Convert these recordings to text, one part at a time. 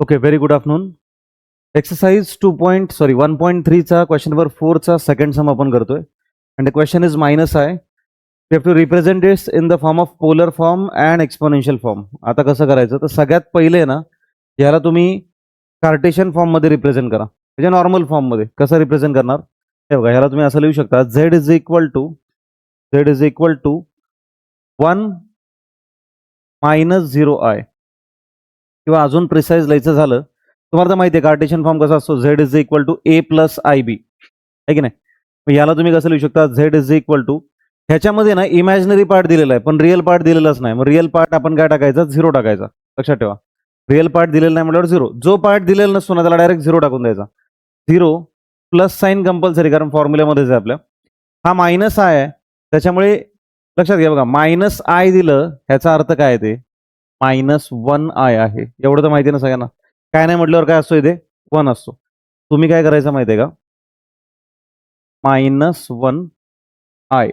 Okay, very good afternoon. Exercise 1.3 चा question number 4 चा second sum आपण करतोय. And the question is minus I. We have to represent this in the form of polar form and exponential form. आता कसं करायचं, तर सगळ्यात पहिले ना याला तुम्ही कार्टेशियन फॉर्ममध्ये रिप्रेझेंट करा. म्हणजे नॉर्मल फॉर्ममध्ये कसं रिप्रेझेंट करणार हे बघा. ह्याला तुम्ही असं लिहू शकता, Z is equal to 1 minus 0i. किंवा अजून प्रिसाइज लिहायचं झालं, तुम्हाला तर माहिती आहे कार्टेशियन फॉर्म कसा असतो, Z is equal to A plus I B, आहे की नाही. मग याला तुम्ही कसं लिहू शकता, झेड इज इक्वल टू, ह्याच्यामध्ये ना इमॅजिनरी पार्ट दिलेला आहे पण रिअल पार्ट दिलेलाच नाही. मग रिअल पार्ट आपण काय टाकायचा, 0 टाकायचा. लक्षात ठेवा, रिअल पार्ट दिलेला नाही म्हटल्यावर 0. जो पार्ट दिलेला नसतो ना त्याला डायरेक्ट 0 टाकून द्यायचा. 0 प्लस साईन कंपल्सरी, कारण फॉर्म्युल्यामध्येच आहे आपल्या. हा मायनस आय आहे, त्याच्यामुळे लक्षात घ्या बघा, मायनस आय दिलं ह्याचा अर्थ काय आहे, ते -1i आहे. एवढं तर माहिती ना सगळ्यांना. काय नाही म्हटल्यावर काय असतो, इथे 1 असतो. तुम्ही काय करायचं माहिती आहे का, -1i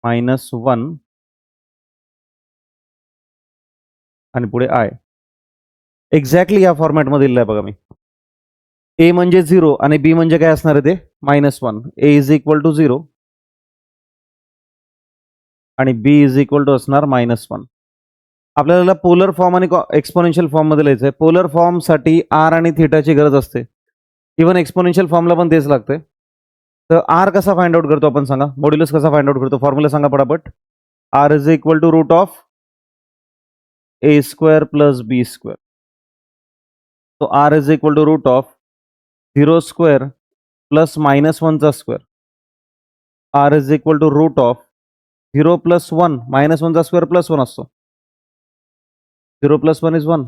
-1 आणि पुढे आय. एक्झॅक्टली या फॉर्मॅटमध्ये लिहिलं आहे बघा मी. ए म्हणजे 0 आणि बी म्हणजे काय असणार आहे, ते -1. ए इज इक्वल टू 0 आणि बी इज इक्वल टू असणार -1. आपल्याला पोलर फॉर्म आणि एक्सपोनेन्शियल फॉर्म मध्ये लिहायचं आहे. पोलर फॉर्मसाठी आर आणि थिटाची गरज असते. इव्हन एक्सपोनेन्शियल फॉर्मला पण तेच लागते. तर आर कसा फाइंड आउट करतो आपण, सांगा. मॉड्युलस कसा फाइंड आउट करतो, फॉर्म्युला सांगा पटापट. R is equal to root of A square plus B square. तो R is equal to root of 0 square plus -1 चा square. R is equal to root of 0 plus 1 -1 चा square plus 1 असतो. 0 plus 1 is 1.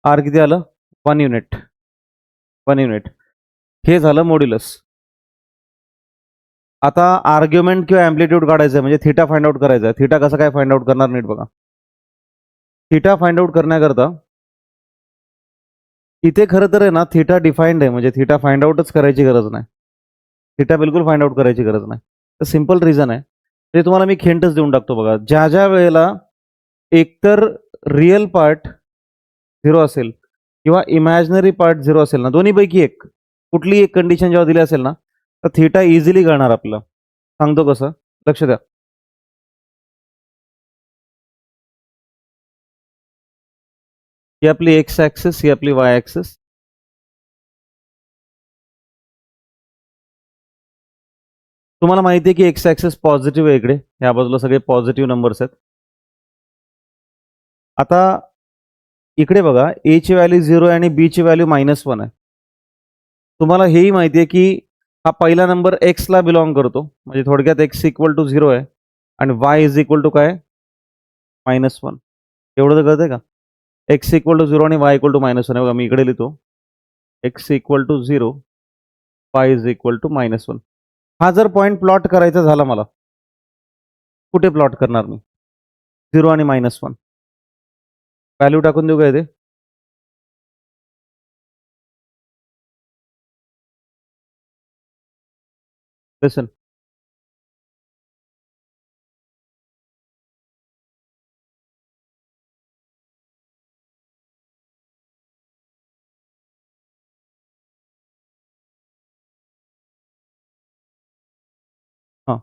R किती आलं, 1 unit. 1 unit. हे झालं modulus. आता argument किंवा अँप्लिट्यूड काढायचं आहे, म्हणजे थिटा फाइंड आउट करायचा आहे. थिटा कसं काय फाइंड आउट करणार, नीट बघा. थिटा फाइंड आउट करण्याकरता इथे खरं तर आहे ना थिटा डिफाइंड आहे, म्हणजे थिटा फाइंड आउटच करायची गरज नाही. थिटा बिलकुल फाइंड आउट करायची गरज नाही. तर सिंपल रिझन आहे, ते तुम्हाला मी खेंटच देऊन टाकतो बघा. ज्या ज्या वेळेला एकतर रिअल पार्ट 0 असेल किंवा इमॅजिनरी पार्ट 0 असेल ना, दोन्हीपैकी एक कुठली एक कंडिशन जेव्हा दिली असेल ना, तर थिटा इझिली कळणार आपल्याला. सांगतो कसं, लक्ष द्या. ही आपली एक्स ॲक्सिस, ही आपली वाय ॲक्सिस. तुम्हाला माहिती आहे की एक्स ॲक्सिस पॉझिटिव्ह आहे, इकडे या बाजूला सगळे पॉझिटिव्ह नंबर्स आहेत. आता इकडे बघा, ए ची व्हॅल्यू 0 आहे आणि बी ची व्हॅल्यू -1 आहे. तुम्हाला हेही माहिती आहे की हा पहिला नंबर एक्सला बिलॉंग करतो, म्हणजे थोडक्यात एक्स इक्वल टू 0 आहे आणि वाय इज इक्वल टू काय, -1. एवढं तर कळतंय का. एक्स इक्वल टू 0 आणि वाय इक्वल टू -1 आहे. बघा मी इकडे लिहितो, X equal to 0, Y is equal to -1. हा जर पॉईंट प्लॉट करायचा झाला मला, कुठे प्लॉट करणार मी, 0 आणि -1. व्हॅल्यू टाकून देऊ का इथे, लिसन. हां,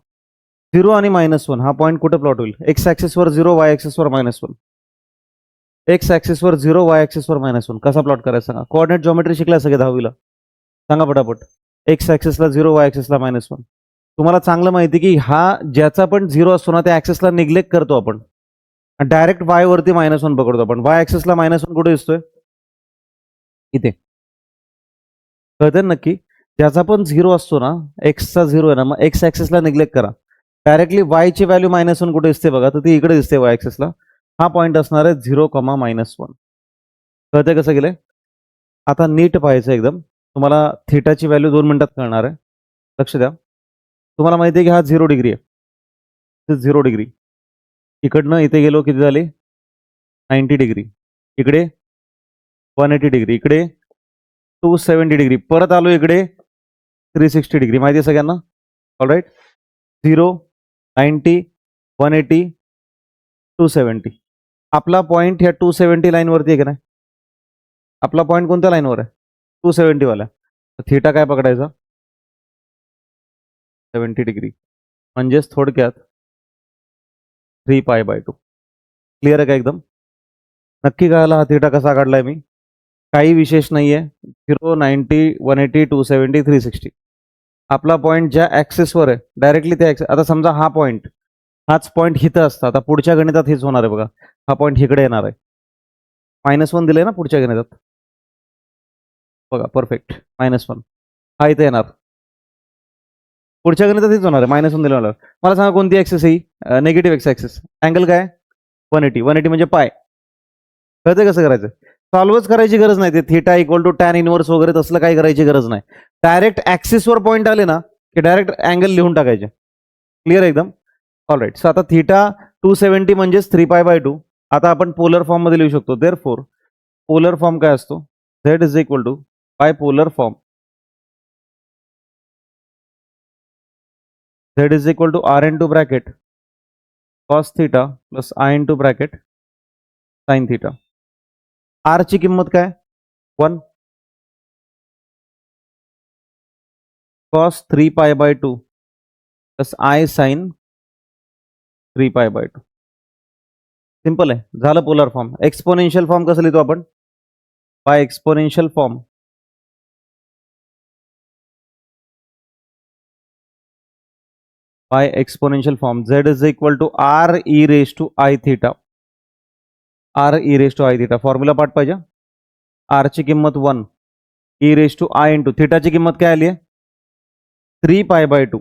0 आणि -1 हा पॉईंट कुठे प्लॉट होईल, एक्स ॲक्सिसवर 0, वाय ॲक्सिसवर -1. एक्स ॲक्सिसवर 0, वाय ॲक्सिसवर -1 कसा प्लॉट करायचा सांगा. कोऑर्डिनेट जॉमेट्री शिकलाय सगळे 10वीला, सांगा पटापट. एक्स ॲक्सिसला 0, वाय ॲक्सिसला -1. तुम्हाला चांगलं माहिती की हा ज्याचा पण 0 असतो ना त्या ॲक्सिसला निग्लेक्ट करतो आपण, डायरेक्ट वाय वरती -1 पकडतो आपण. वाय ॲक्सिसला -1 कुठे दिसतोय, इथे. कळतं नक्की. ज्याचा पण 0 असतो ना, एक्सचा 0 आहे ना, मग एक्स ॲक्सिसला निग्लेक्ट करा. डायरेक्टली वाय ची व्हॅल्यू -1 कुठे दिसते बघा, तर ती इकडे दिसते वाय ॲक्सिसला. हा पॉईंट असणार आहे 0, -1. कळतंय कसं गेलंय. आता नीट पाहायचं एकदम, तुम्हाला थिटाची व्हॅल्यू 2 मिनिटात कळणार आहे. लक्ष द्या. तुम्हाला माहिती आहे की हा 0 डिग्री आहे, 0 डिग्री. इकडनं इथे गेलो किती झाले, 90 डिग्री. इकडे 180 डिग्री. इकडे 270 डिग्री. परत आलो इकडे 360 डिग्री. माहिती आहे सगळ्यांना. All right. 0, 90, 180, 270. आपला पॉईंट ह्या 270 लाईनवरती आहे की नाही? आपला पॉईंट कोणत्या लाईनवर आहे? 270 वाला. थीटा काय पकडायचा? 70 डिग्री. म्हणजेच थोडक्यात 3π/2. क्लिअर आहे का एकदम? नक्की कळाला हा थीटा कसा काढलाय मी? काही विशेष नाहीये. 0, 90, 180, 270, 360. आपला पॉईंट ज्या ऍक्सेसवर आहे डायरेक्टली त्या ऍक्सेस. आता समजा हा पॉईंट, हाच पॉईंट हिथं असता. आता पुढच्या गणितात हेच होणार आहे बघा. हा पॉईंट इकडे येणार आहे. -1 दिले ना पुढच्या गणितात. बघा परफेक्ट. -1 हा इथे येणार. पुढच्या गणितात हेच होणार आहे. -1 दिलं मला सांगा कोणती ऍक्सेस आहे? Negative x access. अँगल काय? 180. 180 म्हणजे पाय. कळतंय कसं करायचं? सॉल्वच करायची गरज नाही. ते theta equal to tan inverse वगैरे तसलं काही करायची गरज नाही. डायरेक्ट ऍक्सिसवर पॉईंट आले ना की डायरेक्ट अँगल लिहून टाकायचे. क्लिअर एकदम? ऑलराईट. सो आता थीटा 270 म्हणजेच 3π/2. आता आपण पोलर फॉर्म मध्ये लिहू शकतो. देअरफॉर पोलर फॉर्म काय असतो? Z is equal to by polar form. Z is equal to R into bracket cos theta plus I into bracket sine theta. R ची किंमत काय? 1 cos 3π/2 plus I sine 3π/2. Simple आहे. झालं polar form. Exponential form कसं लिहितो आपण? By exponential form. By exponential form. Z is equal to R e raise to I theta. R e raise to I theta. Formula पाठ पाहिजे. R ची किंमत 1 e raise to I into थीटाची किंमत काय आली आहे? 3π/2.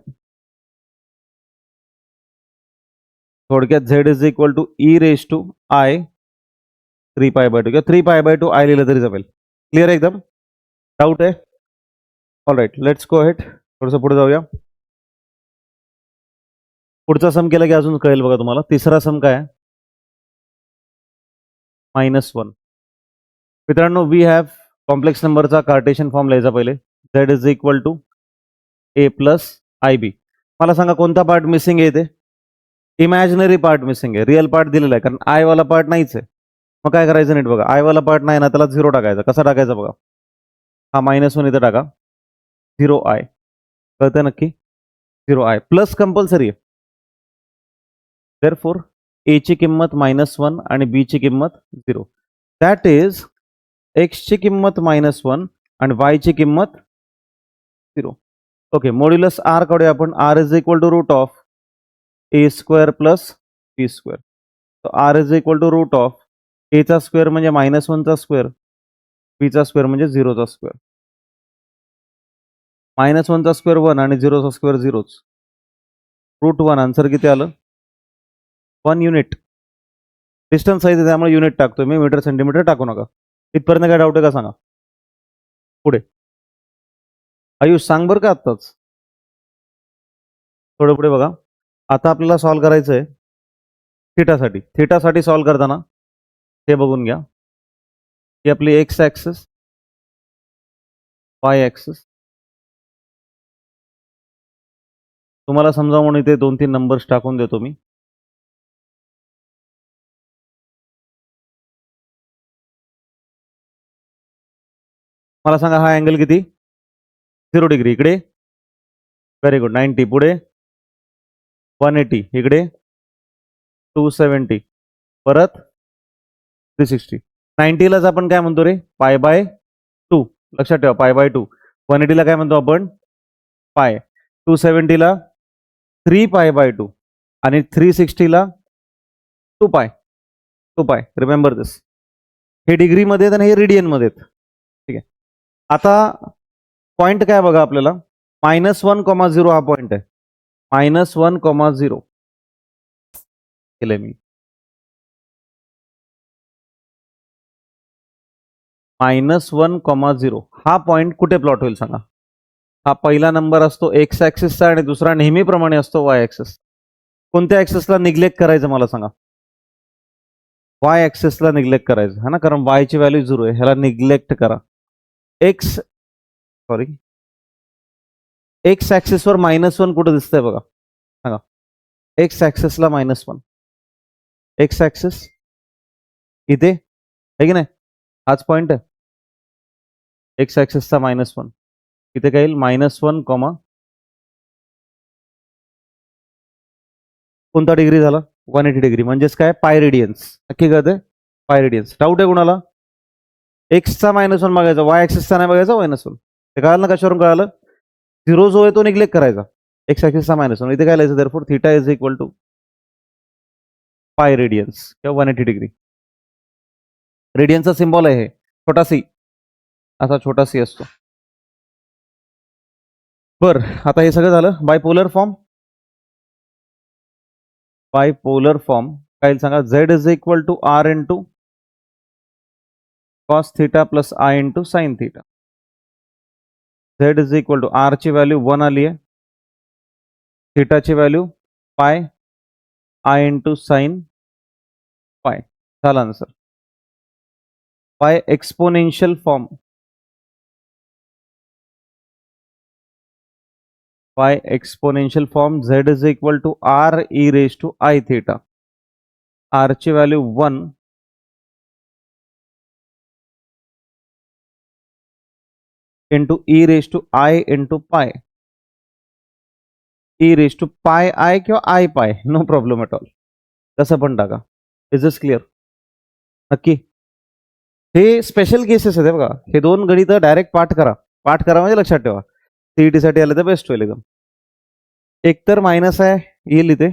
थोडक्यात Z is equal to e raise to I 3π/2 किंवा 3π/2 I लिहिलं तरी जमेल. क्लिअर एकदम? डाऊट आहे? All right, let's go ahead. थोडंसं पुढे जाऊया. पुढचा सम केला की अजून कळेल बघा तुम्हाला. तिसरा सम काय आहे? -1. मित्रांनो, वी हॅव कॉम्प्लेक्स नंबरचा कार्टेशियन फॉर्म लिहायचा पहिले. Z is equal to A plus IB. मला सांगा कोणता पार्ट मिसिंग आहे इथे? इमॅजिनरी पार्ट मिसिंग आहे. रिअल पार्ट दिलेला आहे कारण आय वाला पार्ट नाहीच आहे. मग काय करायचं नीट बघा. आय वाला पार्ट नाही ना, त्याला 0 टाकायचा. कसा टाकायचा बघा. हा -1 इथे टाका. 0I. कळतंय नक्की? 0I प्लस कंपल्सरी आहे. देअरफॉर A ची किंमत -1 आणि B ची किंमत 0. दॅट इज X ची किंमत -1 आणि Y ची किंमत 0. ओके, मॉड्युलस R काढूया आपण. R is equal to root of A square plus B square. तो R is equal to root of A चा स्क्वेअर म्हणजे -1 चा स्क्वेअर, B चा स्क्वेअर म्हणजे 0 चा स्क्वेअर. -1 चा स्क्वेअर 1 आणि 0 चा स्क्वेअर 0च. √1. आन्सर किती आलं? 1 युनिट. डिस्टन्स आहे त्यामुळे युनिट टाकतोय मी, मीटर सेंटीमीटर टाकू नका. इथपर्यंत काय डाऊट आहे का सांगा. पुढे आयुष सांग बरं का आत्ताच. थोडं पुढे बघा. आता आपल्याला सॉल्व करायचं आहे थीटासाठी. थीटासाठी सॉल्व करताना हे बघून घ्या की आपली एक्स ॲक्सिस, वाय ॲक्सिस. तुम्हाला समजा म्हणून इथे 2-3 नंबर्स टाकून देतो मी. मला सांगा हा अँगल किती? 0 डिग्री. इकडे व्हेरी गुड 90. पुढे 180. इकडे 270. परत 360. 90लाच आपण काय म्हणतो रे? π/2. लक्षात ठेवा π/2. 180ला काय म्हणतो आपण? पाय. 270ला 3π/2 आणि 360ला 2π. रिमेंबर दिस. हे डिग्रीमध्ये आहेत आणि हे रेडियनमध्ये आहेत. ठीक आहे. आता पॉईंट काय बघा आपल्याला. -1,0 हा पॉईंट आहे. -1,0 केलंय मी. -1,0 हा पॉईंट कुठे प्लॉट होईल सांगा. हा पहिला नंबर असतो एक्स ॲक्सिसचा आणि दुसरा नेहमीप्रमाणे असतो वाय ॲक्सिस. कोणत्या ॲक्सिसला निग्लेक्ट करायचं मला सांगा. वाय ॲक्सिसला निग्लेक्ट करायचं है ना, कारण वायची व्हॅल्यू 0 आहे. ह्याला निग्लेक्ट करा. एक्स ॲक्सिसवर -1 कुठं दिसतंय बघा. सांगा. एक्स ॲक्सिसला -1. एक्स ॲक्सिस इथे आहे की नाही, हाच पॉईंट आहे एक्स ॲक्सिसचा -1. इथे काय येईल -1 कॉमा कोणता डिग्री झाला 180 डिग्री, म्हणजेच काय पाय रेडियन्स. नक्की कळते पाय रेडियन्स. डाऊट आहे कुणाला? एक्सचा -1 बघायचा, वाय ॲक्सिसचा नाही बघायचा, -1. ते कळालं ना, कशावरून कळालं? 0 जो आहे तो निग्लेक्ट करायचा, एक्स ॲक्सिसचा -1. इथे काय लिहायचं, therefore theta is equal to pi radians किंवा 180 डिग्री. रेडियनचा सिम्बॉल आहे हे छोटा सी, असा छोटा सी असतो. बर, आता हे सगळं झालं. बायपोलर फॉर्म, बायपोलर फॉर्म काय सांगा, Z is equal to R into cos theta plus I into sine theta. Z is equal to R ची व्हॅल्यू 1 आली आहे, थीटाची value pi, I into sine pi. झाला ना sir. By exponential form, by exponential form z is equal to R E raise to I theta. R ची value 1 into E raise to I into pi, E raise to pi I किंवा I पाय, no problem at all, कसं पण टाका. Is this clear? नक्की. हे special cases आहेत बघा, हे दोन गणित डायरेक्ट पाठ करा. पाठ करा म्हणजे लक्षात ठेवा, सीईटी साठी आलं तर बेस्ट होईल एकदम. एकतर मायनस आहे येईल इथे,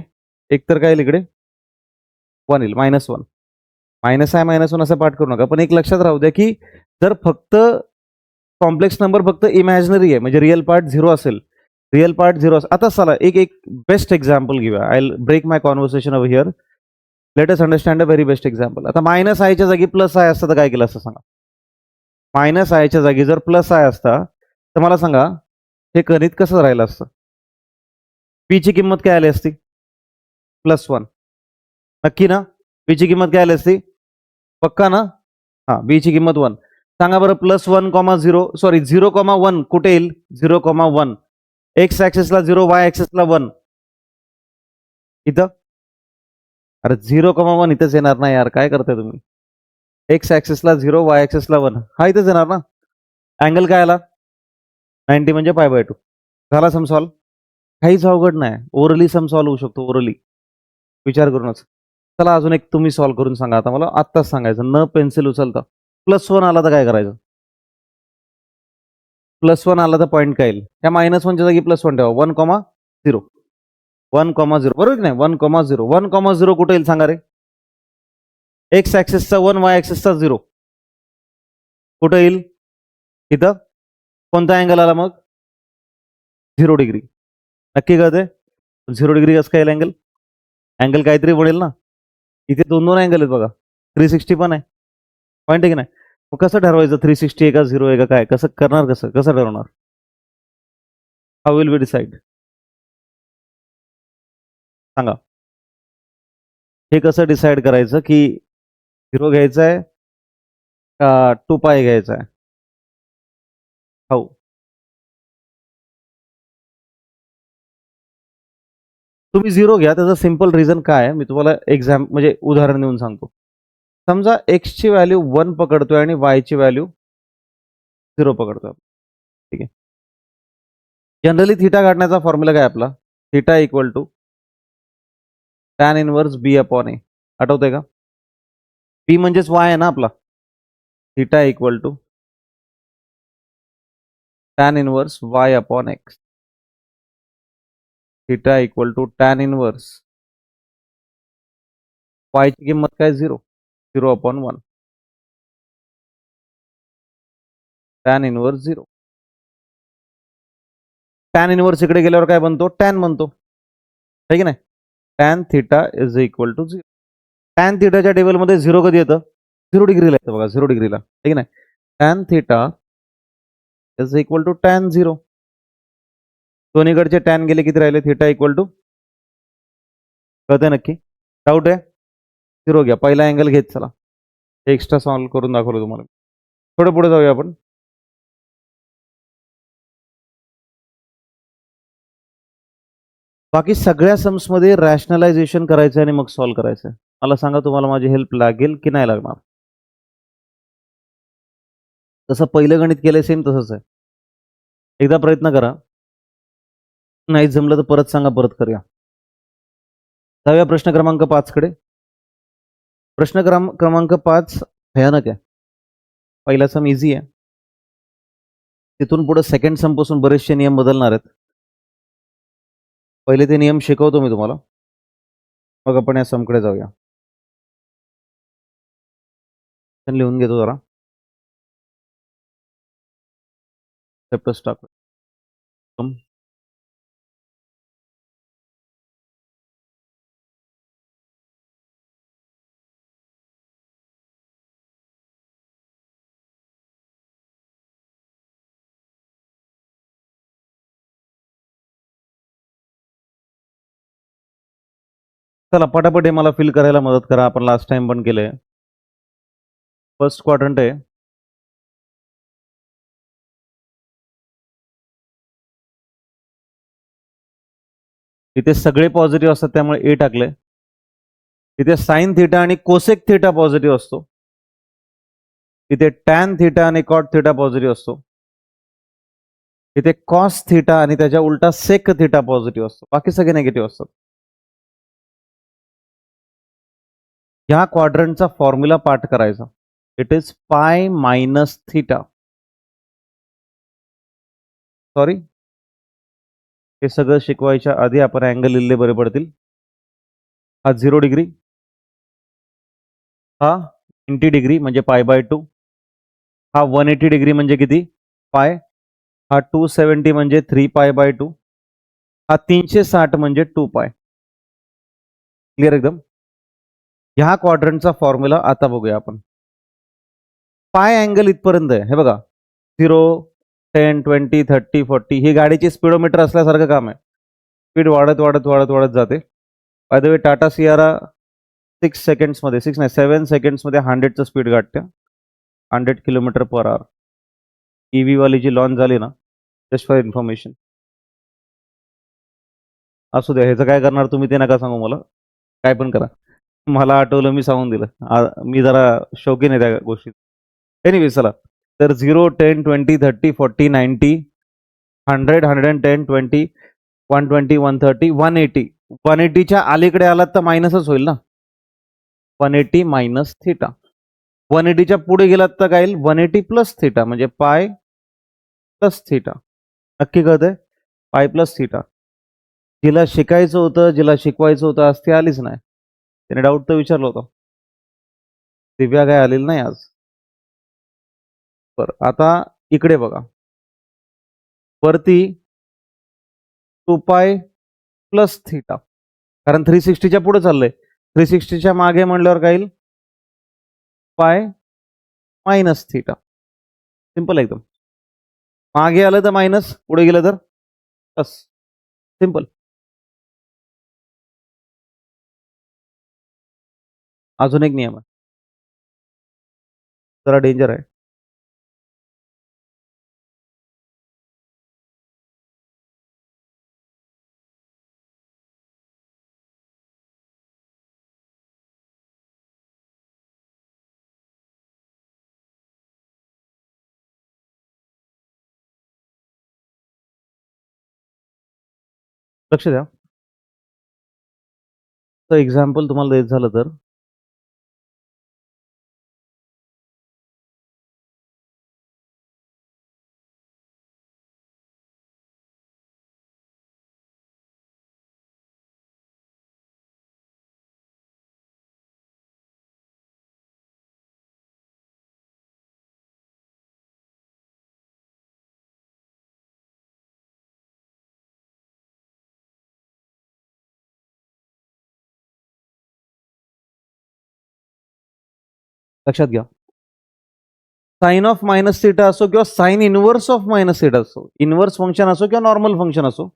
एकतर काय येईल इकडे 1 येईल, -1. मायनस आहे -1 असं पाठ करू नका, पण एक लक्षात राहू द्या की जर फक्त कॉम्प्लेक्स नंबर फक्त इमॅजिनरी आहे, म्हणजे रिअल पार्ट 0 असेल, रिअल पार्ट 0 असेल. आता चला एक बेस्ट एक्झाम्पल घेऊया. I will break my conversation over here. Let us understand a very best example. आता -आयच्या जागी +i असतं तर काय केलं असतं सांगा? -आयच्या जागी जर +i असता तर मला सांगा हे गणित कसं राहिलं असतं? p ची किंमत काय आली असती? +1. नक्की ना? p ची किंमत काय आली असती? पक्का ना? हा, b ची किंमत 1. सांगा बरं, +1,0 सॉरी 0,1 कुठे येईल? 0,1 एक्स ॲक्सिसला 0, वाय ॲक्सिसला 1. इथं अरे 0,1 इथंच येणार ना यार, काय करताय तुम्ही? एक्स ॲक्सिसला 0, वाय ॲक्सिसला 1, हा इथंच येणार ना. अँगल काय आला? 90 म्हणजे π/2. झाला सम सॉल्व. काहीच अवघड नाही, ओरली सम सॉल्व होऊ शकतो, ओरली विचार करूनच. चला अजून एक तुम्ही सॉल्व करून सांगा. आता मला आत्ताच सांगायचं, न पेन्सिल उचलता. +1 आला तर काय करायचं? +1 आला तर पॉईंट काय येईल? त्या -1च्या जागी +1 ठेवा, 1,0. 1,0 बरोबर की नाही? 1,0. 1,0 कुठे येईल सांगा रे? एक्स ॲक्सिसचा 1, वाय ॲक्सिसचा 0 कुठे येईल? इथं. कोणता अँगल आला मग? 0 डिग्री. नक्की कळते? 0 डिग्री कसं काय येईल अँगल? अँगल काहीतरी बनेल ना. इथे 2 अँगल आहेत बघा, 360 पण आहे, पॉईंट आहे की नाही? मग कसं ठरवायचं 360 आहे का 0 आहे का काय? कसं करणार, कसं ठरवणार? How will we decide? सांगा. हे कसं डिसाईड करायचं की 0 घ्यायचं आहे का 2π घ्यायचा आहे? हाऊ? तुम्ही 0 घ्या. त्याचं सिंपल रिझन काय आहे मी तुम्हाला म्हणजे उदाहरण देऊन सांगतो. समजा x ची व्हॅल्यू 1 पकडतोय आणि y ची व्हॅल्यू 0 पकडतोय. ठीक आहे. जनरली थीटा काढण्याचा फॉर्म्युला काय आपला? Theta equal to tan inverse b/a. आठवतंय का? b म्हणजेच y आहे ना आपला. Theta equal to tan inverse y/x. Theta equal to tan inverse y ची किंमत काय? 0. 0/1. tan inverse 0. tan इनवर्स इकडे गेल्यावर काय बनतो? tan बनतो, आहे की नाही? tan theta is equal to 0. tan थीटाच्या टेबलमध्ये 0 कधी येतं? 0 डिग्रीला येतं बघा, 0 डिग्रीला, आहे की नाही? tan theta is equal to tan 0. दोन्हीकडचे tan गेले, किती राहिले? थीटा इक्वल टू, कळतंय नक्की? डाऊट आहे? 0 घ्या, पहिला अँगल घेत चला. एक्स्ट्रा सॉल्व करून दाखवलं तुम्हाला. थोडं पुढे जाऊया आपण. बाकी सगळ्या सम्समध्ये रॅशनलायझेशन करायचं आणि मग सॉल्व करायचं. मला सांगा, तुम्हाला माझी हेल्प लागेल की नाही लागणार? तसं पहिलं गणित केलंय सेम तसंच आहे. एकदा प्रयत्न करा, नाही जमलं तर परत सांगा, परत करूया. जाऊया प्रश्न क्रमांक 5 कडे. प्रश्न क्रमांक 5 भयानक आहे. पहिला सम इझी आहे. तिथून पुढे सेकंड सम पासून बरेचसे नियम बदलणार आहेत. पहिले ते नियम शिकवतो मी तुम्हाला, मग आपण या समकडे जाऊया. लिहून घेतो जरा. Chapter start. चला पटापट मला फिल करायला मदत करा. आपण लास्ट टाइम पण केलंय. फर्स्ट क्वाड्रंट आहे. इथे सगळे पॉझिटिव्ह असतात त्यामुळे ए टाकले. इथे साइन थिटा आणि कोसेक थिटा पॉझिटिव्ह असतो. इथे टॅन थिटा आणि कॉट थिटा पॉझिटिव्ह असतो. इथे कॉस थिटा आणि त्याच्या उलटा सेक थिटा पॉझिटिव्ह असतो. बाकी सगळे निगेटिव्ह असतात. ह्या क्वाड्रंटचा फॉर्म्युला पाठ करायचा. It is pi minus theta. Sorry, हे सगळं शिकवायच्या आधी आपण अँगल लिहिले बरे पडतील. हा 0 डिग्री, हा 90 डिग्री म्हणजे पाय बाय 2, हा 180 डिग्री म्हणजे किती पाय, हा 270 म्हणजे 3 पाय बाय 2, हा 360 म्हणजे 2 पाय. क्लिअर एकदम. ह्या क्वाड्रंटचा फॉर्म्युला आता बघूया आपण. पाय अँगल इथपर्यंत आहे. हे बघा 0, 10, 20, 30, 40 ही गाडीची स्पीडोमीटर असल्यासारखं काम आहे. स्पीड वाढत वाढत वाढत वाढत जाते. By the way Tata Sierra 6 सेकंड्समध्ये 6 नाही 7 सेकंड्समध्ये 100चं स्पीड गाठते. 100 किलोमीटर पर आवर. EV वाली जी लॉन्च झाली ना, जस्ट फॉर इन्फॉर्मेशन. असू द्या, ह्याचं काय करणार तुम्ही ते नका सांगू मला. काय पण करा, मला आठवलं मी सांगून दिलं. मी जरा शौकीन आहे त्या गोष्टी. एनिवे चला, तर 0, 10, 20, 30, 40, 90, 100, 110, 20, 120, 130, 180. 180च्या अलीकडे आलात तर मायनसच होईल ना. 180 मायनस थिटा. 180च्या पुढे गेलात तर काय येईल, 180 प्लस थिटा म्हणजे पाय प्लस थिटा. नक्की कळतंय, पाय प्लस थिटा. जिला शिकायचं होतं, जिला शिकवायचं होतं, आज ती आलीच नाही. त्याने डाऊट तर विचारलं होतं. दिव्या काय आलेली नाही आज. बरं, आता इकडे बघा. वरती 2 पाय प्लस थिटा, कारण 360च्या पुढे चाललंय. 360च्या मागे म्हणल्यावर काय येईल, पाय मायनस थिटा. सिंपल एकदम. मागे आलं तर मायनस, पुढे गेलं तर प्लस. सिंपल. अजून एक नियम आहे, जरा डेंजर आहे. लक्ष द्या. तर एक्झाम्पल तुम्हाला द्यायचं झालं तर, लक्षात घ्या, साइन ऑफ मायनस थिटा असो किंवा sine inverse of minus theta असो, इनवर्स फंक्शन असो किंवा नॉर्मल फंक्शन असो,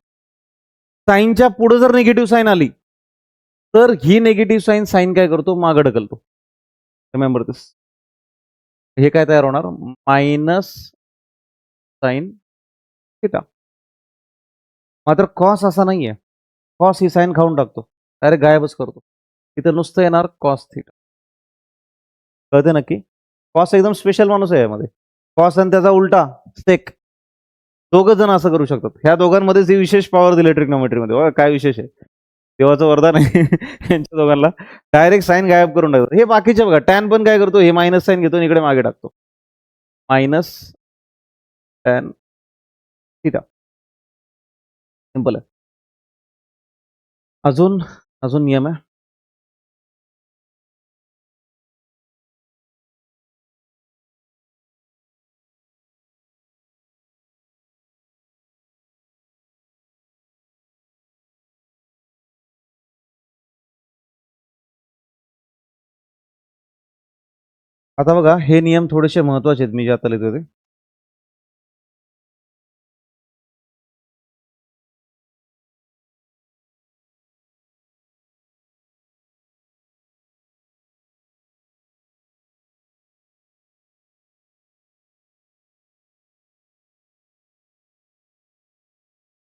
साइनच्या पुढे जर निगेटिव्ह साइन आली तर ही निगेटिव्ह साइन साइन काय करतो, मागे ढकलतो. रिमेंबर दिस. हे काय तयार होणार, मायनस साइन थिटा. मात्र कॉस असा नाहीये. कॉस ही साइन खाऊन टाकतो, डायरेक्ट गायबच करतो. इथं नुसतं येणार कॉस थिटा. कळते नक्की. कॉस एकदम स्पेशल माणूस आहे यामध्ये. कॉस आणि त्याचा उलटा सेक. दोघं जण असं करू शकतात. ह्या दोघांमध्येच ही विशेष पॉवर दिली ट्रिग्नोमेट्रीमध्ये. बघा काय विशेष आहे. देवाचं वरदान आहे यांच्या दोघांना. डायरेक्ट साईन गायब करून टाकतात. हे बाकीचे बघा, टॅन पण काय करतो, हे मायनस साईन घेतो आणि इकडे मागे टाकतो. Minus tan theta. सिंपल आहे. अजून अजून नियम आहे. आता बघा, हे नियम थोडेसे महत्वाचे आहेत मी जे आता लिहितो ते.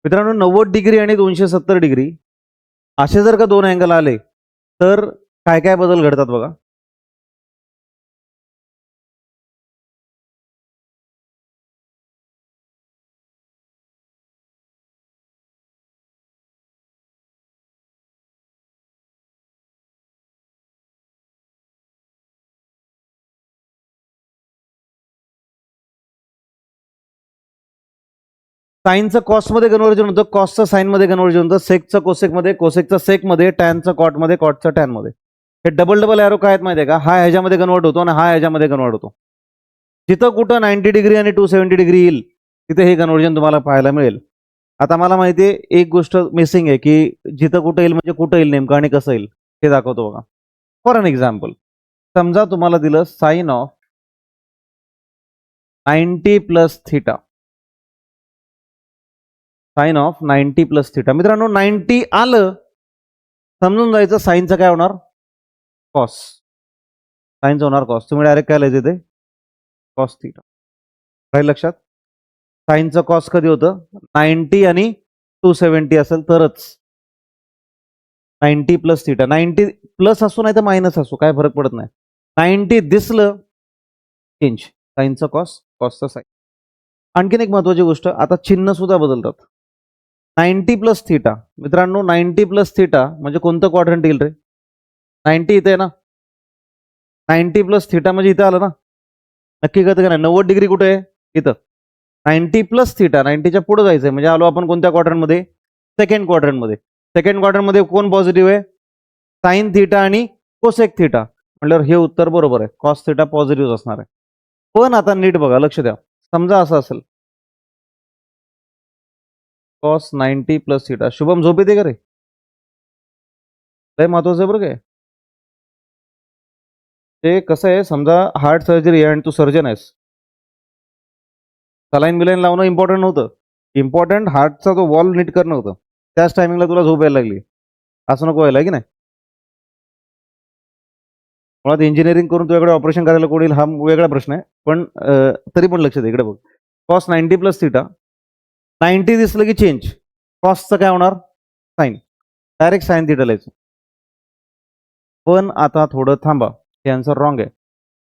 मित्रांनो, 90 डिग्री आणि 270 डिग्री असे जर का दोन अँगल आले तर काय काय बदल घडतात बघा. साईनचं कॉसमध्ये कन्व्हर्जन होतं, कॉसचं साईनमध्ये कन्व्हर्जन होतं, सेकचं कोसेकमध्ये, कोसेकचं सेकमध्ये, टॅनचं कॉटमध्ये, कॉटचं टॅनमध्ये. हे डबल डबल एरो काय आहेत माहिती आहे का? हा ह्याच्यामध्ये कन्वर्ट होतो आणि हा ह्याच्यामध्ये कन्वर्ट होतो. जिथं कुठं 90 डिग्री आणि 270 डिग्री येईल तिथे हे कन्व्हर्जन तुम्हाला पाहायला मिळेल. आता मला माहिती आहे एक गोष्ट मिसिंग आहे की जिथं कुठं येईल म्हणजे कुठं येईल नेमकं आणि कसं येईल हे दाखवतो बघा. फॉर एन एक्झाम्पल, समजा तुम्हाला दिलं sine of 90 plus theta. Sine of 90 plus theta. मित्रांनो, 90 आलं समजून जायचं साईनचं काय होणार, कॉस. साईनचं होणार कॉस. तुम्ही डायरेक्ट काय लिहायचं ते, कॉस थिटा. राहील लक्षात. साईनचं कॉस कधी होतं, 90 आणि 270 असेल तरच. 90 प्लस थिटा. 90 प्लस असू नाही तर मायनस असू काय फरक पडत नाही. 90 दिसलं चेंज. साईनचं कॉस, कॉसचं साईन. आणखीन एक महत्वाची गोष्ट, आता चिन्ह सुद्धा बदलतात. 90 प्लस थिटा. मित्रांनो, 90 प्लस थिटा म्हणजे कोणतं क्वाड्रंट येईल रे? 90 इथे आहे ना. 90 प्लस थिटा म्हणजे इथं आलं ना. नक्की कळतं का नाही? 90 डिग्री कुठे आहे? इथं. 90 प्लस थिटा, 90च्या पुढे जायचंय म्हणजे आलो आपण कोणत्या क्वाड्रंटमध्ये? सेकंड क्वाड्रंटमध्ये. सेकंड क्वाड्रंटमध्ये कोण पॉझिटिव्ह आहे? साइन थिटा आणि कोसेक थिटा. म्हटल्यावर हे उत्तर बरोबर आहे. कॉस थिटा पॉझिटिव्ह असणार आहे. पण आता नीट बघा, लक्ष द्या. समजा असं असेल, कॉस 90 प्लस थिटा. शुभम झोप येते का रे? लय महत्वाचं आहे बरं काय. ते कसं आहे, समजा हार्ट सर्जरी आहे आणि तू सर्जन आहेस. सलाईन बिलाईन लावणं इम्पॉर्टंट नव्हतं. इम्पॉर्टंट हार्टचा तो वॉल नीट करणं होतं. त्याच टायमिंगला तुला झोप यायला लागली. असं नको व्हायला की नाही. मुळात इंजिनिअरिंग करून तुझ्याकडे ऑपरेशन करायला कोण येईल हा वेगळा प्रश्न आहे. पण तरी पण लक्ष दे, इकडे बघ. Cos 90 plus theta. 90 दिसलं की चेंज. कॉसचं काय होणार, साईन. डायरेक्ट साईन थिटा लिहायचं. पण आता थोडं थांबा, हे आन्सर रॉंग आहे.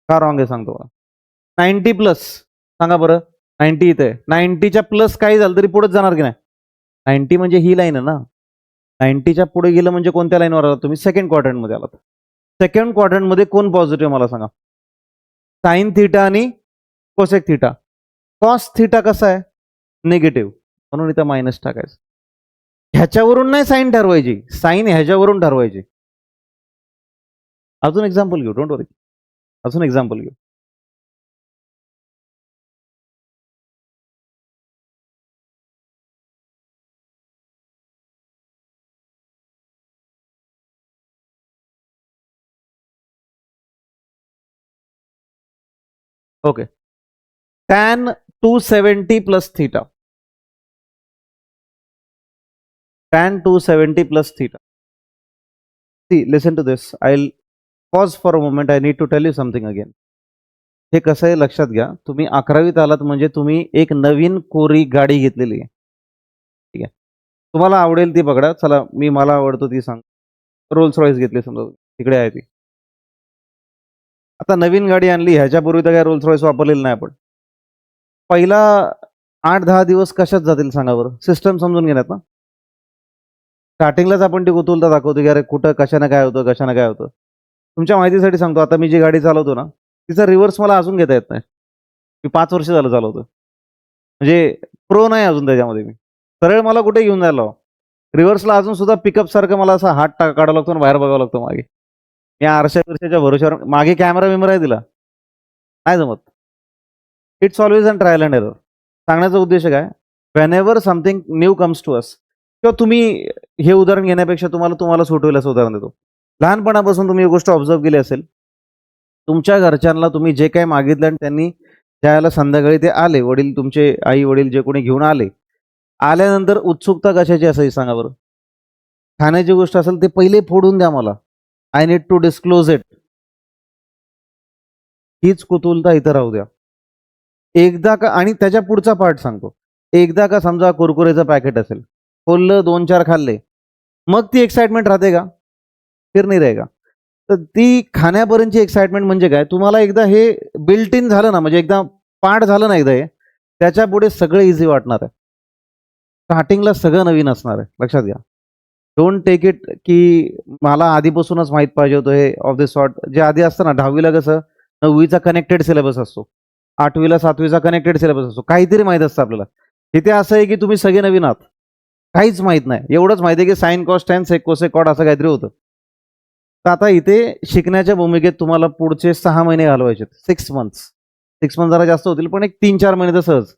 का रॉंग आहे सांगतो बघा. 90 प्लस सांगा बरं. 90 इथे 90च्या प्लस काही झालं तरी पुढेच जाणार की नाही. 90 म्हणजे ही लाईन आहे ना. 90च्या पुढे गेलं म्हणजे कोणत्या लाईनवर आलात तुम्ही? सेकंड क्वाड्रंटमध्ये आलात. सेकंड क्वाड्रंटमध्ये कोण पॉझिटिव्ह मला सांगा? साइन थिटा आणि कोसेक थिटा. कॉस थिटा कसा आहे, निगेटिव्ह, म्हणून इथं मायनस टाकायचं. ह्याच्यावरून नाही साईन ठरवायची, साईन ह्याच्यावरून ठरवायची. अजून एक्झाम्पल घेऊ, डोंट वरी. अजून एक्झाम्पल घेऊ. Okay. tan 270 plus theta. tan 270 plus theta. See, listen to this. I'll pause for a moment. I need to tell you something again. हे कसं आहे लक्षात घ्या. तुम्ही 11वीत आलात म्हणजे तुम्ही एक नवीन कोरी गाडी घेतलेली आहे. ठीक आहे. तुम्हाला आवडेल ती पकडा. चला, मला आवडतो ती सांग. रोल्स रॉयस घेतली समजा, तिकडे आहे ती. आता नवीन गाडी आणली, ह्याच्यापूर्वी तर काय रोल्स रॉयस वापरलेली नाही आपण. पहिला 8-10 दिवस कशात जातील सांगा बरं? सिस्टम समजून घेण्यात ना. स्टार्टिंगलाच आपण ती कुतूहलता दाखवतो की अरे कुठं कशाने काय होतं, कशाने काय होतं. तुमच्या माहितीसाठी सांगतो, आता मी जी गाडी चालवतो ना, तिचा रिव्हर्स मला अजून घेता येत नाही. मी 5 वर्ष झालं चालवतो. म्हणजे प्रो नाही अजून त्याच्यामध्ये मी. सरळ मला कुठे घेऊन जायला लावा. रिव्हर्सला अजून सुद्धा पिकअप सारखं मला असा हात काढावा लागतो आणि बाहेर बघावं लागतं मागे. मी आरशा-बिरशाच्या भरोश्यावर मागे कॅमेरा-बिमेरा आहे तिला. नाही जमत. It's always an trial and error. सांगण्याचा उद्देश काय? Whenever something new comes to us किंवा तुम्ही हे उदाहरण घेण्यापेक्षा तुम्हाला सूट होईल असं उदाहरण देतो. लहानपणापासून तुम्ही ही गोष्ट ऑब्झर्व्ह केली असेल. तुमच्या घरच्यांना तुम्ही जे काही मागितलं आणि त्यांनी ज्यावेळेला संध्याकाळी ते आले, वडील तुमचे आई-वडील जे कोणी घेऊन आले, आल्यानंतर उत्सुकता कशाची असायची सांगा बरं? खाण्याची गोष्ट असेल ते पहिले फोडून द्या मला. I need to disclose it. हीच कुतूहलता इथं राहू द्या. एकदा का आणि त्याच्या पुढचा पार्ट सांगतो. एकदा का समजा कुरकुरेचं पॅकेट असेल, खोललं 2-4 खाल्ले, मग ती एक्साइटमेंट राहते का? फिर नाही रहेगा. तर ती खाण्यापर्यंतची एक्साइटमेंट म्हणजे काय? तुम्हाला एकदा हे बिल्ट इन झालं ना, म्हणजे एकदा पाठ झालं ना एकदा हे, त्याच्यापुढे सगळं ईझी वाटणार आहे. स्टार्टिंगला सगळं नवीन असणार आहे. लक्षात घ्या. डोंट टेक इट की मला आधीपासूनच माहीत पाहिजे होतं हे ऑफ द सॉर्ट. जे आधी असतं ना 10वीला कसं 9वीचा कनेक्टेड सिलेबस असतो. 8वीला 7वीचा कनेक्टेड सिलेबस असतो. काहीतरी माहीत असतं आपल्याला. इथे असं आहे की तुम्ही सगळे नवीन आहात. काहीच माहीत नाही. एवढंच माहिती आहे की sine cos tan sec cosec cot असं काहीतरी होतं. तर आता इथे शिकण्याच्या भूमिकेत तुम्हाला पुढचे 6 महिने घालवायचे आहेत. 6 मंथ्स. 6 मंथ जरा जास्त होतील, पण एक 3-4 महिने तर सहज.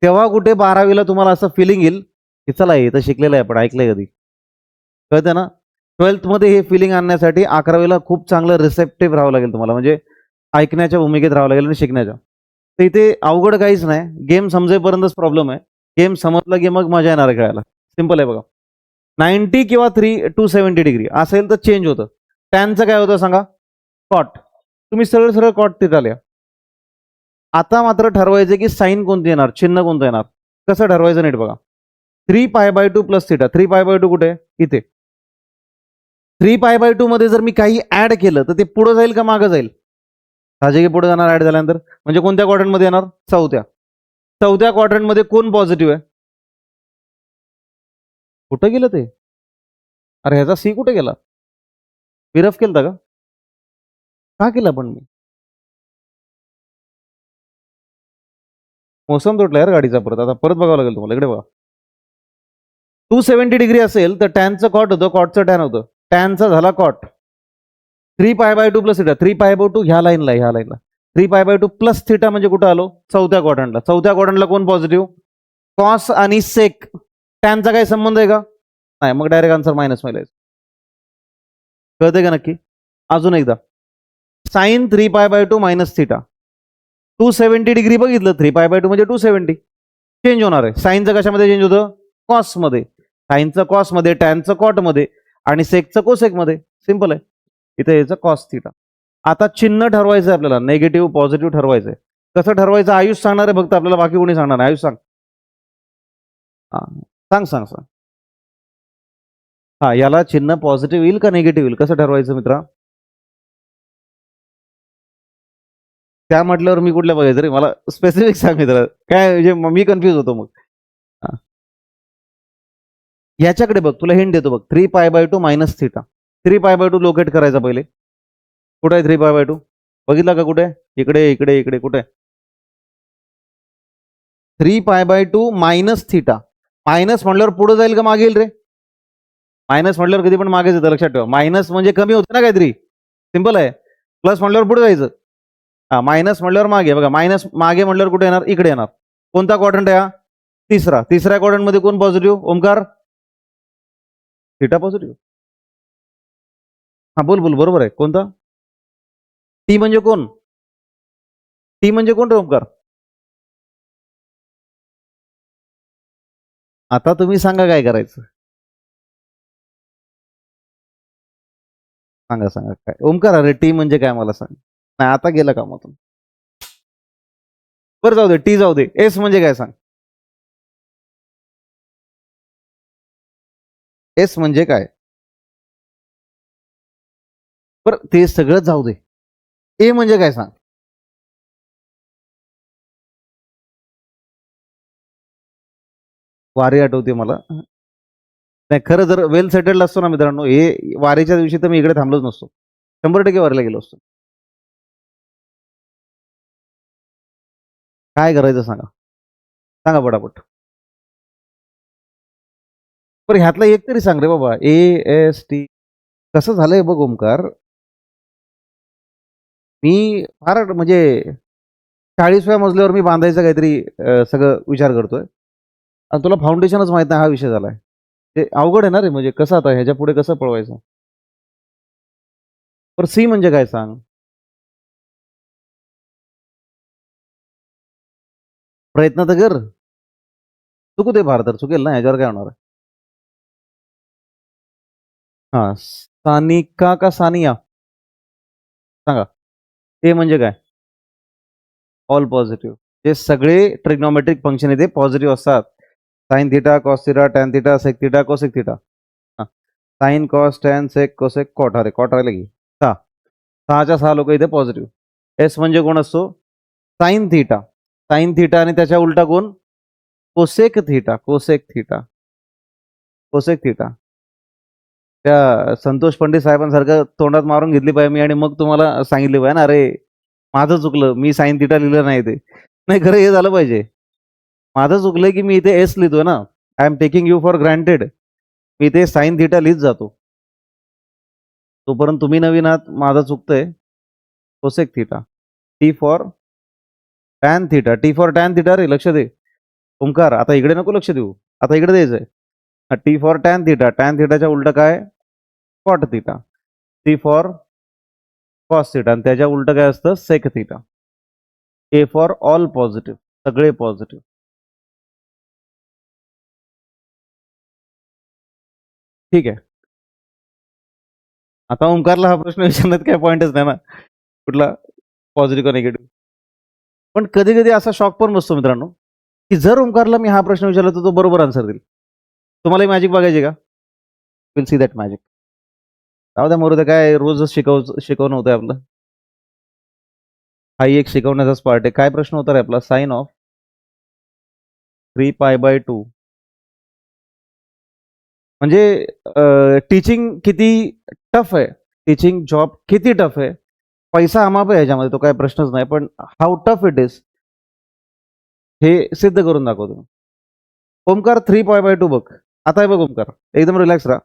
तेव्हा कुठे 12वीला तुम्हाला असं फिलिंग येईल, की चला हे तर शिकलेलं आहे आपण ऐकलंय कधी. कळतंय ना? 12थमध्ये हे फिलिंग आणण्यासाठी 11वीला खूप चांगलं रिसेप्टिव्ह राहावं लागेल तुम्हाला. म्हणजे ऐकण्याच्या भूमिकेत राहावं लागेल आणि शिकण्याच्या. तर इथे अवघड काहीच नाही. गेम समजेपर्यंतच प्रॉब्लेम आहे. गेम समजला की मग मजा येणार आहे खेळायला. सिंपल आहे बघा. 90 किंवा 270 डिग्री असेल तर चेंज होतं. टॅनचं काय होतं सांगा? कॉट. तुम्ही सरळ सरळ कॉट तिथं लिहा. आता मात्र ठरवायचं की साइन कोणती येणार, चिन्ह कोणतं येणार. कसं ठरवायचं नीट बघा. 3π/2 प्लस थिटा. 3π/2 कुठे? इथे. 3π/2 मध्ये जर मी काही ऍड केलं तर ते पुढे जाईल का मागे जाईल? साहजिक पुढे जाणार ऍड झाल्यानंतर. म्हणजे कोणत्या क्वाड्रंटमध्ये येणार? चौथ्या. चौथ्या क्वाड्रंटमध्ये कोण पॉझिटिव्ह आहे? कुठं गेलं ते? अरे ह्याचा सी कुठे गेला? मी रफ केलता का? का केला पण मी? मोसम तुटला यार गाडीचा परत. आता परत बघावं लागेल तुम्हाला. इकडे बघा. 270 डिग्री असेल तर टॅनचं कॉट होतं, कॉटचं टॅन होतं. टॅनचा झाला कॉट. 3π/2 plus theta. 3π/2 ह्या लाईनला. 3π/2 प्लस थिटा म्हणजे कुठं आलो? चौथ्या क्वाड्रंटला. चौथ्या क्वाड्रंटला कोण पॉझिटिव्ह? कॉस आणि सेक. टॅनचा काही संबंध आहे का? नाही. मग डायरेक्ट आन्सर मायनस मिळायचं. कळतंय का नक्की? अजून एकदा. Sign 3π/2 minus theta. 270 डिग्री बघितलं. 3π/2 म्हणजे 270. चेंज होणार आहे. साइनचं कशामध्ये चेंज होतं? कॉसमध्ये. साइनचं कॉसमध्ये, टॅनचं कॉटमध्ये आणि सेकचं कोसेकमध्ये. सिंपल आहे. इथे याचं कॉस थिटा. आता चिन्ह ठरवायचं आहे आपल्याला. निगेटिव्ह पॉझिटिव्ह ठरवायचं आहे. कसं ठरवायचं? आयुष सांगणार आहे फक्त आपल्याला, बाकी कोणी सांगणार नाही. आयुष सांग. सांग. याला चिन्ह पॉझिटिव्ह येईल का निगेटिव्ह येईल? कसं ठरवायचं मित्रा? त्या म्हटल्यावर मी कुठल्या बघायचं रे? मला स्पेसिफिक सांग मित्रा. काय म्हणजे मी कन्फ्युज होतो मग. याच्याकडे बघ, तुला हिंट देतो बघ. 3π/2 मायनस थिटा. 3π/2 लोकेट करायचा पहिले. कुठे आहे 3π/2? बघितला का कुठे? इकडे कुठे? 3π/2 मायनस थिटा. मायनस म्हटल्यावर पुढे जाईल का मागे येईल रे? मायनस म्हटल्यावर कधी पण मागेच येतं, लक्षात ठेवा. मायनस म्हणजे कमी होतं ना काहीतरी. सिंपल आहे. प्लस म्हटल्यावर पुढे जायचं. मायनस म्हटल्यावर मागे. बघा मायनस मागे म्हटल्यावर कुठे येणार? इकडे येणार. कोणता क्वाड्रंट आहे हा? तिसरा. तिसऱ्या क्वाड्रंट मध्ये कोण पॉझिटिव्ह? ओमकार. Theta positive. बोल बरोबर आहे. कोणता? टी म्हणजे कोण? टी म्हणजे कोण रे ओमकार? आता तुम्ही सांगा काय करायचं. सांगा काय. ओमकार अरे टी म्हणजे काय मला सांग. नाही आता गेलं कामातून. बरं जाऊ दे, टी जाऊ दे. एस म्हणजे काय सांग. एस म्हणजे काय? बरं ते सगळं जाऊ दे. ए म्हणजे काय सांग. वारी आठवते मला. नाही खरं जर वेल सेटल्ड असतो ना मित्रांनो, हे वारीच्या दिवशी तर मी इकडे थांबलोच नसतो, 100% वारीला गेलो असतो. काय करायचं सांगा, सांगा पटापट. बरं ह्यातला एक तरी सांग रे बाबा, AST कसं झालंय बघ ओमकार. मी फार म्हणजे 40व्या मजल्यावर मी बांधायचं काहीतरी सगळं विचार करतोय आणि तुला फाउंडेशनच माहित नाही, हा विषय झालाय. ते अवघड आहे ना रे, म्हणजे कसं आता ह्याच्या पुढे कसं पळवायचं. पर सी म्हणजे काय सांग. प्रयत्न तर कर. चुकू दे फार तर चुकेल ना, ह्याच्यावर काय होणार आहे. हा सानिका का सानिया सांगा. ते म्हणजे काय. All positive. जे सगळे ट्रिग्नोमेट्रिक फंक्शन आहे ते पॉझिटिव्ह असतात. Sine theta, cos theta, tan theta, sec theta, cosec theta. Sine, cos, tan, sec, cosec, cot. अरे कॉट राहिले की 6. 6च्या 6 लोक इथे पॉझिटिव्ह. एस म्हणजे कोण असतो. Sine theta. साइन थिटा आणि त्याच्या उलटा कोण. Cosec theta. Cosec theta. Cosec theta. त्या संतोष पंडित साहेबांसारखं तोंडात मारून घेतली पाहिजे मी आणि मग तुम्हाला सांगितली पाहिजे ना, अरे माझं चुकलं, मी साइन थिटा लिहिलं नाही ते. नाही खरं हे झालं पाहिजे. माझं चुकलंय की मी इथे एस लिहितोय ना. I am taking you for granted. मी इथे साइन थिटा लिहित जातो. तोपर्यंत तुम्ही नवीन आहात, माझं चुकतंय. Cosec theta. T for tan theta. T for tan theta रे, लक्ष दे. ओंकार आता इकडे नको लक्ष देऊ, आता इकडे द्यायचंय. T for tan theta. Tan थिटाच्या उलट काय. Cot theta. T for cos theta आणि त्याच्या उलट काय असतं. Sec theta. A for all positive. सगळे पॉझिटिव्ह. ठीक आहे. आता ओंकारला हा प्रश्न विचारण्यात काय पॉईंटच नाही ना, कुठला पॉझिटिव्ह का निगेटिव्ह. पण कधी कधी असा शॉक पण बसतो मित्रांनो, की जर ओंकारला मी हा प्रश्न विचारला तर तो बरोबर आन्सर देईल. तुम्हाला मॅजिक बघायची का. Will see that magic. जाऊ द्या मरू द्या, काय रोज शिकवणं होतंय आपलं. हाही एक शिकवण्याचाच पार्ट आहे. काय प्रश्न होता रे आपला. साइन ऑफ 3π/2 म्हणजे टीचिंग किती टफ आहे. टीचिंग जॉब किती टफ आहे. पैसा अमाप आहे ह्याच्यामध्ये, तो काय प्रश्नच नाही, पण हाऊ टफ इट इज हे सिद्ध करून दाखवतो. ओमकार 3π/2 बघ. आता हे बघ ओमकार, एकदम रिलॅक्स राहा.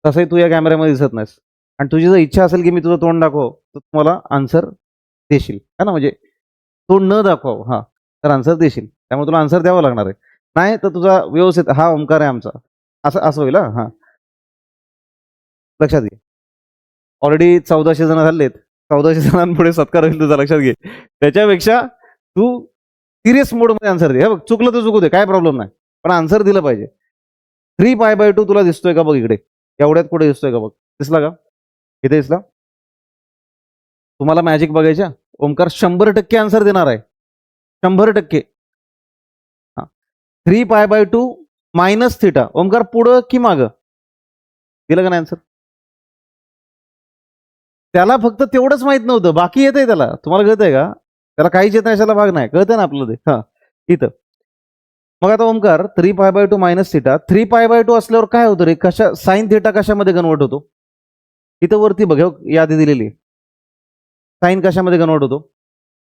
तसंही तू या कॅमेऱ्यामध्ये दिसत नाहीस आणि तुझी जर इच्छा असेल की मी तुझं तोंड दाखव तर तुम्हाला आन्सर देशील है ना, म्हणजे तोंड न दाखव हा तर आन्सर देशील, त्यामुळे तुला आन्सर द्यावं लागणार आहे. नाही तर तुझा व्यवस्थित हा ओंकार आहे आमचा असं असं होईल. हा लक्षात घे. ऑलरेडी 1400 जण झालेत. 1400 जणांपुढे सत्कार होईल तुझा, लक्षात घे. त्याच्यापेक्षा तू सिरियस मोडमध्ये आन्सर दे. हे बघ चुकलं तर चुकू दे, काय प्रॉब्लेम नाही, पण आन्सर दिलं पाहिजे. 3π/2 तुला दिसतोय का बघ इकडे. एवढ्यात कुठे दिसतोय का बघ. दिसला का. इथे दिसला. तुम्हाला मॅजिक बघायच्या. ओमकार 100% आन्सर देणार आहे. 100%. 3π/2 मायनस थिटा. ओमकार पुढं की मागं. दिलं का नाही आन्सर. त्याला फक्त तेवढंच माहित नव्हतं, बाकी येतंय त्याला. तुम्हाला कळतंय का. त्याला काहीच येत नाही अशाला भाग नाही, कळतंय ना आपलं ते. हा इथं मग आता ओमकार 3π/2 मायनस थिटा. 3π/2 असल्यावर काय होतं रे. कशा साइन थिटा कशामध्ये कन्वर्ट होतो. इथं वरती बघ यादी दिलेली. साइन कशामध्ये कन्वर्ट होतो.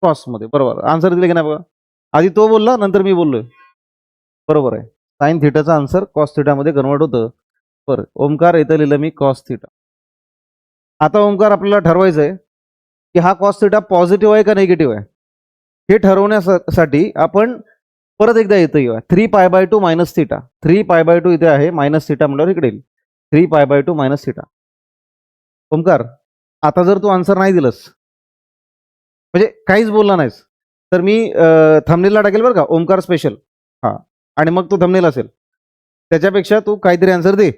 कॉस मध्ये. बरोबर आन्सर दिले की नाही बघा. आधी तो बोलला नंतर मी बोललोय. बरोबर आहे. साइन थिटाचा आन्सर कॉस थिटामध्ये कन्वर्ट होतं. बरं ओमकार इथं लिहिलं मी कॉस थिटा. आता ओमकार आपल्याला ठरवायचं आहे की हा कॉस थिटा पॉझिटिव्ह आहे का निगेटिव्ह आहे. हे ठरवण्यासाठी आपण परत एकदा येतं येऊया. 3π/2 मायनस थिटा. 3π/2 इथे आहे, मायनस थिटा म्हणल्यावर इकडे येईल. 3π/2 मायनस थिटा. ओमकार आता जर तू आन्सर नाही दिलंस म्हणजे काहीच बोलला नाहीस तर मी थंबनेलला टाकेल बरं का, ओमकार स्पेशल. हा आणि मग तो थंबनेल असेल. त्याच्यापेक्षा तू काहीतरी आन्सर दे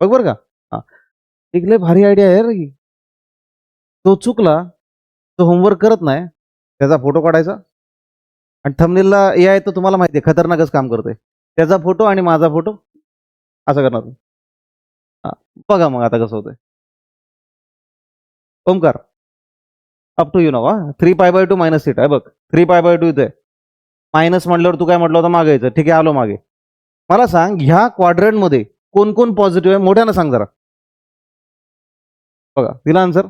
बघ बरं का. हा एक लय भारी आयडिया आहे रे. तो चुकला, तो होमवर्क करत नाही, त्याचा फोटो काढायचा आणि थंबनेलला AI तर तुम्हाला माहिती आहे खतरनाकच काम करतोय. त्याचा फोटो आणि माझा फोटो असं करणार. हा बघा मग आता कसं होतंय. ओमकार अप टू यू नाव. 3π/2 मायनस थिटा आहे बघ. 3π/2 इथे मायनस म्हटल्यावर तू काय म्हटलं होतं मागे यायचं. ठीक आहे आलो मागे. मला सांग ह्या क्वाड्रंट मध्ये कोण कोण पॉझिटिव्ह आहे, मोठ्यानं सांग जरा. बघा दिला आन्सर.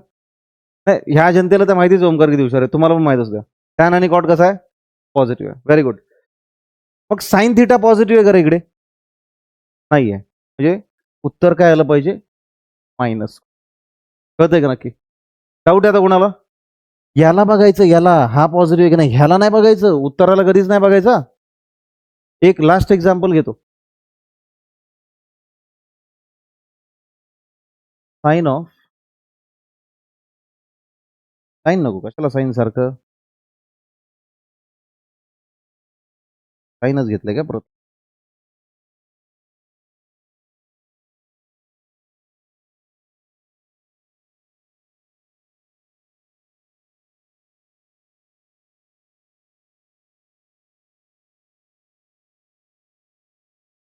नाही ह्या जनतेला तर माहितीच ओमकार किती हुशार आहे, तुम्हाला पण माहित असतं. टॅन आणि कॉट कसा आहे, पॉझिटिव्ह आहे. Very good. मग साइन थिटा पॉझिटिव्ह आहे का इकडे, नाही आहे, म्हणजे उत्तर काय आलं पाहिजे, मायनस. कळतंय का नक्की? डाऊट आहे आता कोणाला? याला बघायचं, याला हा पॉझिटिव्ह आहे की नाही ह्याला नाही बघायचं, उत्तराला कधीच नाही बघायचा. एक लास्ट एक्झाम्पल घेतो. साइन ऑफ, साइन नको, कशाला साइन सारखं, साइनच घेतलंय का परत?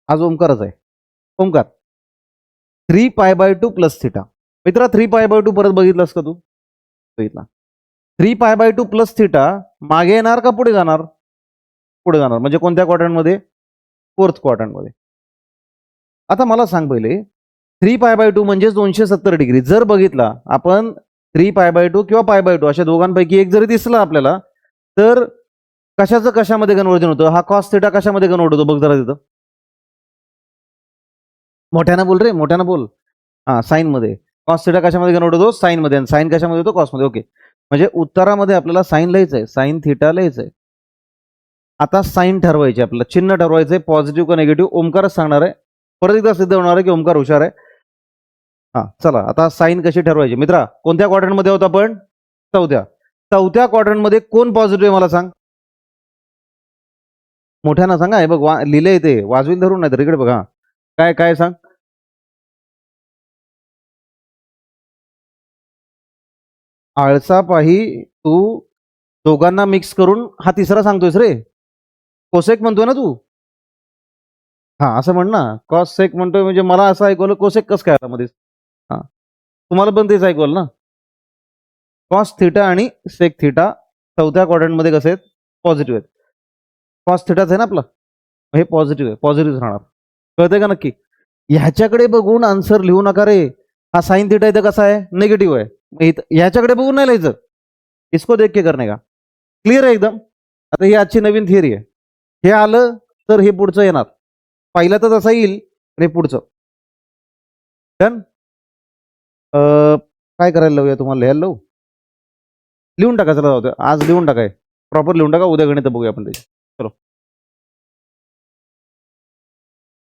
आज ओमकारच आहे. Omkar 3π/2 plus theta. मित्रा 3π/2 परत बघितलास का तू? बघितला. 3π/2 प्लस थिटा मागे येणार का पुढे जाणार? पुढे जाणार. म्हणजे कोणत्या क्वाड्रंट मध्ये? फोर्थ क्वाड्रंट मध्ये. आता मला सांग पहिले 3π/2 म्हणजे 270 डिग्री. जर बघितला आपण 3π/2 किंवा π/2 अशा दोघांपैकी एक जरी दिसला आपल्याला, तर कशाचं कशामध्ये कन्वर्जन होतं? हा कॉस थिटा कशामध्ये कन्वर्ट होतो बघ जरा तिथं. मोठ्यानं बोल रे, मोठ्यानं बोल. हा साइन मध्ये. कॉस थिटा कशामध्ये कन्वर्ट होतो? साइन मध्ये. आणि साइन कशामध्ये होतो? कॉस मध्ये. ओके, म्हणजे उत्तरामध्ये आपल्याला साइन लिहायचं आहे, साइन थिटा लिहायचं आहे. आता साइन ठरवायचे, आपल्याला चिन्ह ठरवायचंय, पॉझिटिव्ह का निगेटिव्ह ओमकारच सांगणार आहे. परत एकदा सिद्ध होणार आहे की ओमकार हुशार आहे. हा चला आता साइन कशी ठरवायची मित्रा. कोणत्या क्वाड्रंट मध्ये होतो आपण? चौथ्या. चौथ्या क्वाड्रंट मध्ये कोण पॉझिटिव्ह आहे मला सांग. मोठ्यानं सांगा. हे बघ लिहिलंय ते, वाजवील धरून नाही तर इकडे बघा. काय काय सांग. आळसा पाही तू दोघांना मिक्स करून हा तिसरा सांगतोयस रे. कोसेक म्हणतोय ना तू? हा असं म्हण ना, कॉस सेक म्हणतोय म्हणजे मला असं ऐकवलं कोसेक कसं काय आला मध्ये? हा तुम्हाला पण तेच ऐकवलं ना. कॉस थिटा आणि सेक थिटा चौथ्या क्वाड्रंट मध्ये कसे आहेत? पॉझिटिव्ह आहेत. कॉस थिटाच आहे ना आपला, हे पॉझिटिव्ह आहे, पॉझिटिव्ह राहणार. कळतंय का नक्की? ह्याच्याकडे बघून आन्सर लिहू नका रे. हा साइन थिटा इथं कसा आहे? निगेटिव्ह आहे. ह्याच्याकडे बघून नाही लिहायचं, इसको देख के करणे का. क्लिअर आहे एकदम? आता ही आजची नवीन थिअरी आहे. हे आलं तर हे पुढचं येणार, पहिला तर तसा येईल आणि पुढचं. डन. काय करायला लावूया तुम्हाला, लिहायला लावू? लिहून टाका चला, आज लिहून टाकाय प्रॉपर लिहून टाका, उद्या गणित बघूया आपण त्याची.